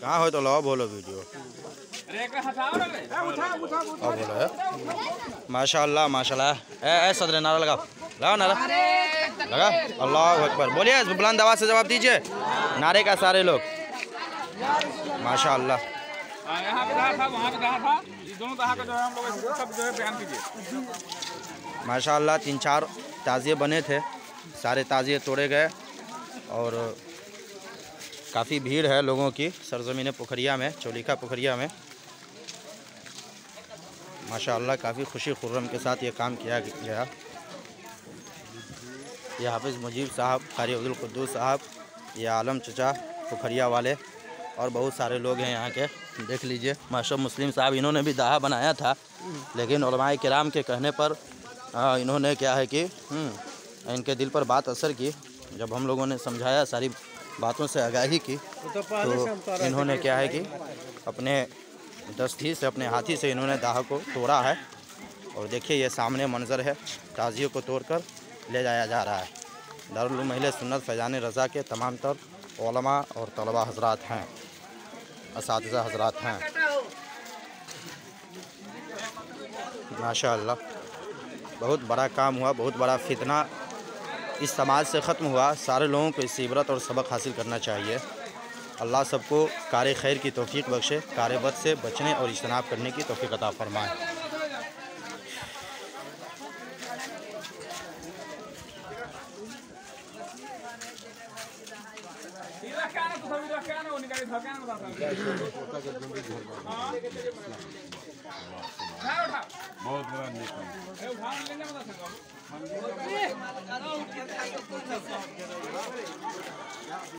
कहाँ हो तो लो बोलो वीडियो बोलो है। माशाल्लाह माशाल्लाह। सदरे नारा लगाओ नारा लगा। अल्लाह अकबर बोलिए बुलंद आवाज़ से जवाब दीजिए नारे का सारे लोग। माशाल्लाह माशाल्लाह 3-4 ताज़िए बने थे, सारे ताज़िए तोड़े गए और काफ़ी भीड़ है लोगों की सरजमीन पोखरिया में, चोलिका पोखरिया में। माशाअल्लाह काफ़ी खुशी खुर्रम के साथ ये काम किया गया। ये हाफिज़ मुजीब साहब, कारी अब्दुल कुद्दूस साहब, ये आलम चचा पोखरिया वाले और बहुत सारे लोग हैं यहाँ के। देख लीजिए माशा मुस्लिम साहब, इन्होंने भी दाहा बनाया था, लेकिन उलमाए किराम के कहने पर इन्होंने क्या है कि इनके दिल पर बात असर की। जब हम लोगों ने समझाया, सारी बातों से आगाही की, तो इन्होंने क्या है कि अपने दस्ती से, अपने हाथी से इन्होंने दाह को तोड़ा है। और देखिए ये सामने मंजर है, ताज़ियों को तोड़कर ले जाया जा रहा है। दारुल उलूम अहले सुन्नत फैज़ान रज़ा के तमाम तर उलमा और तलबा हज़रात हैं, असातिज़ा हज़रात हैं। माशाअल्लाह बहुत बड़ा काम हुआ, बहुत बड़ा फितना इस समाज से ख़त्म हुआ। सारे लोगों को इससे इबरत और सबक हासिल करना चाहिए। अल्लाह सबको कार खैर की तौफ़ीक बख्शे, कार बद से बचने और इज्तनाब करने की तौफ़ीक अता फ़रमाए। बहुत बड़ा